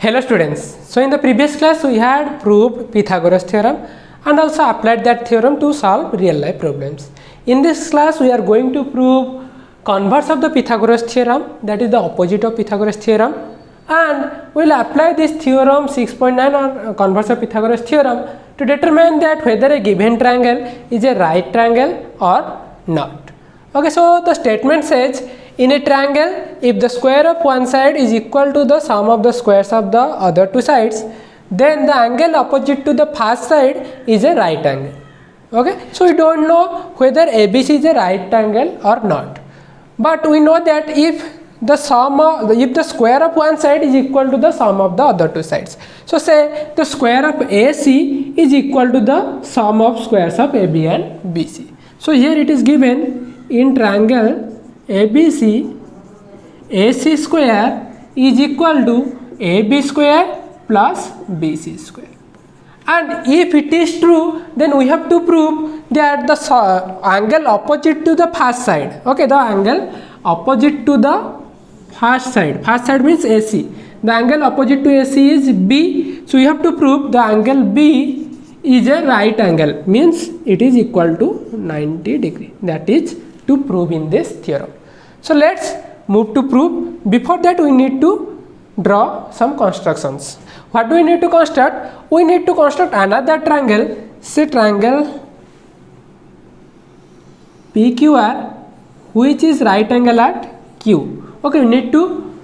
Hello students, so in the previous class we had proved Pythagoras theorem and also applied that theorem to solve real life problems. In this class we are going to prove converse of the Pythagoras theorem, that is the opposite of Pythagoras theorem, and we will apply this theorem 6.9 or converse of Pythagoras theorem to determine that whether a given triangle is a right triangle or not. Okay, so the statement says in a triangle, if the square of one side is equal to the sum of the squares of the other two sides, then the angle opposite to the first side is a right angle. Okay, so we don't know whether ABC is a right angle or not, but we know that if the square of one side is equal to the sum of the other two sides. So say the square of AC is equal to the sum of squares of AB and BC. So here it is given in triangle ABC, AC square is equal to AB square plus BC square. And if it is true, then we have to prove that the angle opposite to the first side, okay, the angle opposite to the first side means AC, the angle opposite to AC is B, so you have to prove the angle B is a right angle, means it is equal to 90 degree. That is to prove in this theorem. So let's move to prove. Before that we need to draw some constructions. What do we need to construct? We need to construct another triangle, say triangle PQR, which is right angle at Q. Okay, we need to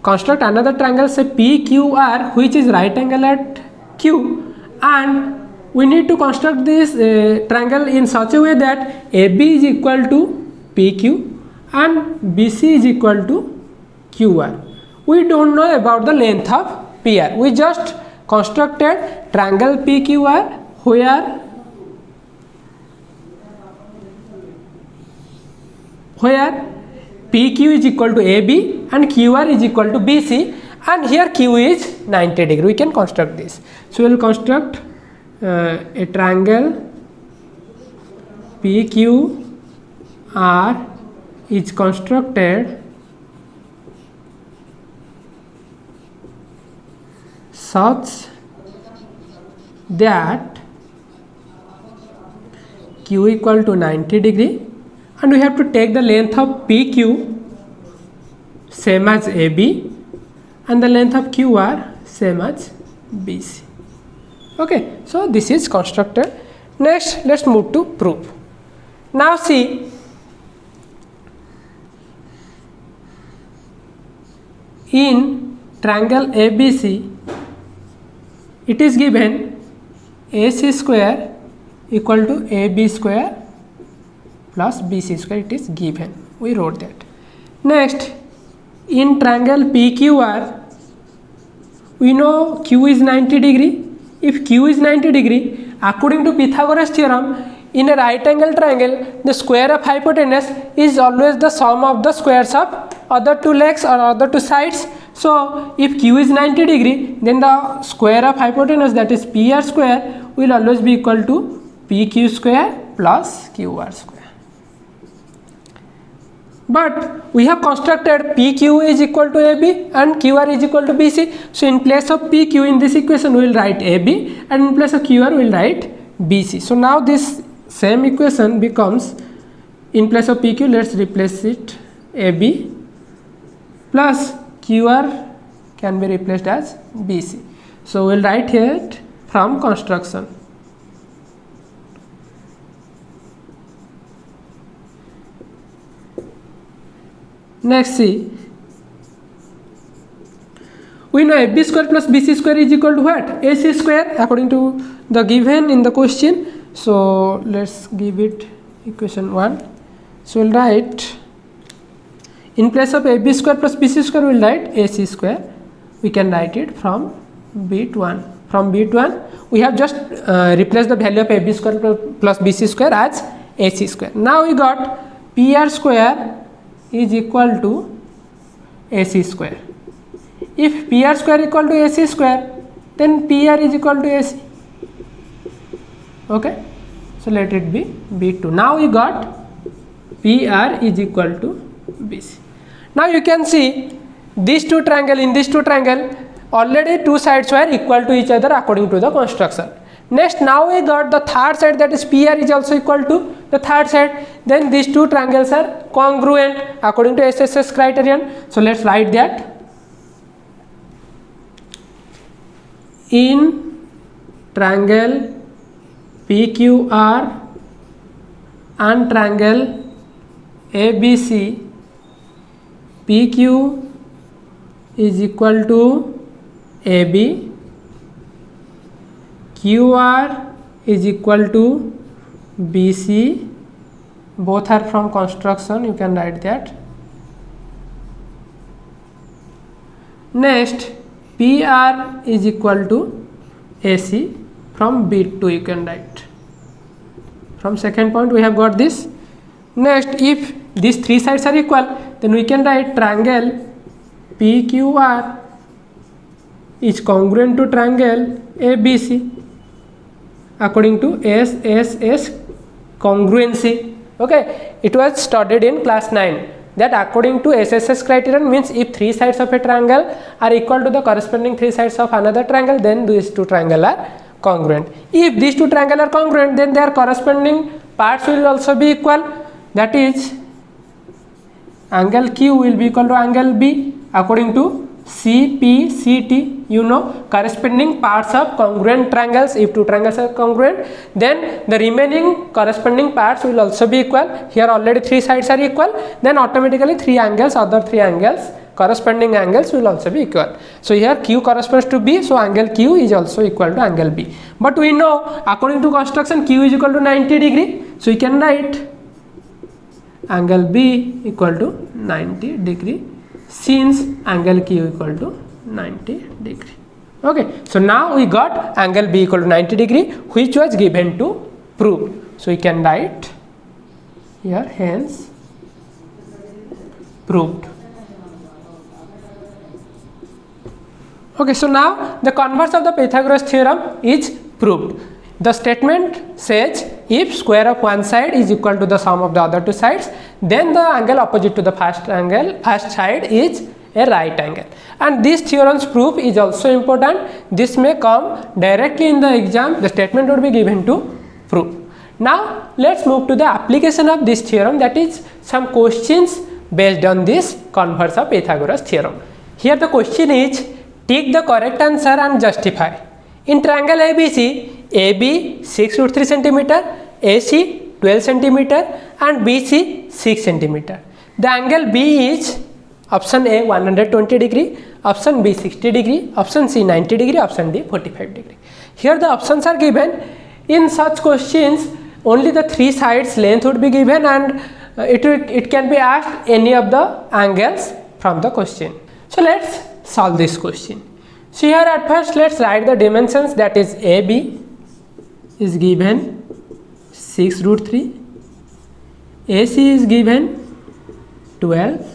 construct another triangle, say PQR, which is right angle at Q, and we need to construct this triangle in such a way that AB is equal to PQ and BC is equal to QR. We don't know about the length of PR. We just constructed triangle PQR where PQ is equal to AB and QR is equal to BC, and here Q is 90 degree. We can construct this. So we will construct a triangle PQR is constructed such that Q equal to 90 degree, and we have to take the length of PQ same as AB and the length of QR same as BC. Okay, so this is constructed. Next, let's move to proof. Now see, in triangle ABC, it is given AC square equal to AB square plus BC square. It is given. We wrote that. Next, in triangle PQR, we know Q is 90 degree. If Q is 90 degree, according to Pythagoras theorem, in a right angle triangle, the square of hypotenuse is always the sum of the squares of other two legs or other two sides. So if Q is 90 degree, then the square of hypotenuse, that is PR square, will always be equal to PQ square plus QR square. But we have constructed PQ is equal to AB and QR is equal to BC. So in place of PQ in this equation we will write AB, and in place of QR we will write BC. So now this same equation becomes, in place of PQ let's replace it AB plus QR can be replaced as BC. So we will write here from construction. Next see, we know AB square plus BC square is equal to what? AC square according to the given in the question. So let's give it equation 1. So we'll write, in place of AB square plus BC square we'll write AC square. We can write it from B to 1. From B to 1 we have just replaced the value of AB square plus BC square as AC square. Now we got PR square is equal to AC square. If PR square equal to AC square, then PR is equal to AC. Okay, so let it be B2. Now we got PR is equal to BC. Now you can see these two triangle, in these two triangle already two sides were equal to each other according to the construction. Next, now we got the third side, that is PR is also equal to the third side. Then these two triangles are congruent according to SSS criterion. So let's write that. In triangle PQR and triangle ABC, PQ is equal to AB, QR is equal to BC, both are from construction, you can write that. Next, PR is equal to AC, from B2 you can write. From second point we have got this. Next, if these three sides are equal, then we can write triangle PQR is congruent to triangle ABC according to SSS congruency. Okay, it was studied in class 9 that according to SSS criterion means if three sides of a triangle are equal to the corresponding three sides of another triangle, then these two triangles are congruent. If these two triangles are congruent, then their corresponding parts will also be equal, that is angle Q will be equal to angle B according to CPCT. You know, corresponding parts of congruent triangles, if two triangles are congruent, then the remaining corresponding parts will also be equal. Here already three sides are equal, then automatically three angles, other three angles, corresponding angles will also be equal. So here Q corresponds to B, so angle Q is also equal to angle B. But we know according to construction Q is equal to 90 degree, so we can write angle B equal to 90 degree since angle Q equal to 90 degree. Okay, so now we got angle B equal to 90 degree, which was given to prove. So we can write here, hence proved. Okay, so now the converse of the Pythagoras theorem is proved. The statement says if square of one side is equal to the sum of the other two sides, then the angle opposite to the first side is a right angle. And this theorem's proof is also important. This may come directly in the exam. The statement would be given to prove. Now let's move to the application of this theorem, that is some questions based on this converse of Pythagoras theorem. Here the question is, take the correct answer and justify. In triangle ABC, AB 6√3 cm, AC 12 cm and BC 6 cm. The angle B is option A 120 degree, option B 60 degree, option C 90 degree, option D 45 degree. Here the options are given. In such questions only the three sides length would be given, and it can be asked any of the angles from the question. So let's solve this question. So here at first let's write the dimensions, that is AB is given 6√3, AC is given 12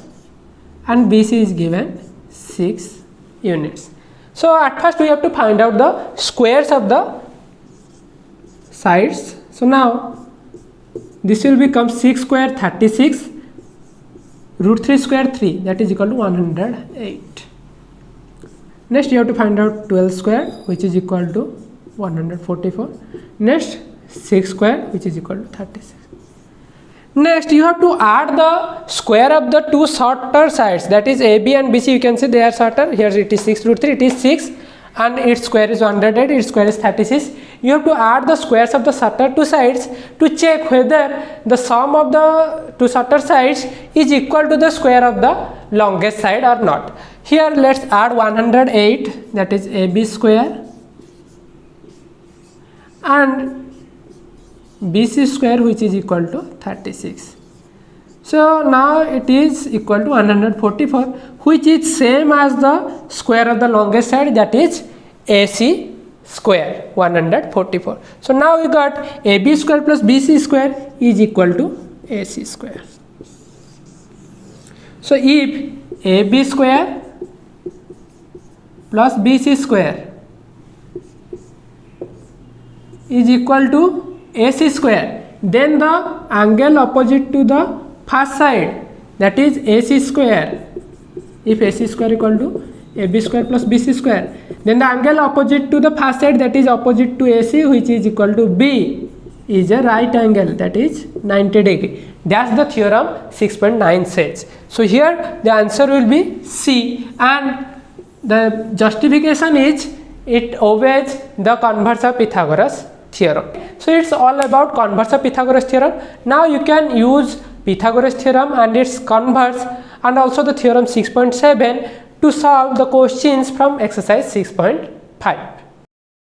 and BC is given 6 units. So at first we have to find out the squares of the sides. So now this will become 6 square 36, √3 square 3, that is equal to 108. Next you have to find out 12 square, which is equal to 144. Next 6 square, which is equal to 36. Next you have to add the square of the two shorter sides, that is AB and BC. You can see they are shorter. Here it is 6√3, it is 6 and its square is 108, its square is 36. You have to add the squares of the shorter two sides to check whether the sum of the two shorter sides is equal to the square of the longest side or not. Here let's add 108, that is AB square, and BC square, which is equal to 36. So now it is equal to 144, which is same as the square of the longest side, that is AC square 144. So now we got AB square plus BC square is equal to AC square. So if AB square plus BC square is equal to AC square, then the angle opposite to the first side, that is AC square, if AC square equal to AB square plus BC square. Then the angle opposite to the first side, that is opposite to AC, which is equal to B, is a right angle, that is 90 degree. That's the theorem 6.9 says. So here the answer will be C, and the justification is it obeys the converse of Pythagoras theorem. So it's all about converse of Pythagoras theorem. Now you can use Pythagoras theorem and its converse and also the theorem 6.7 to solve the questions from exercise 6.5.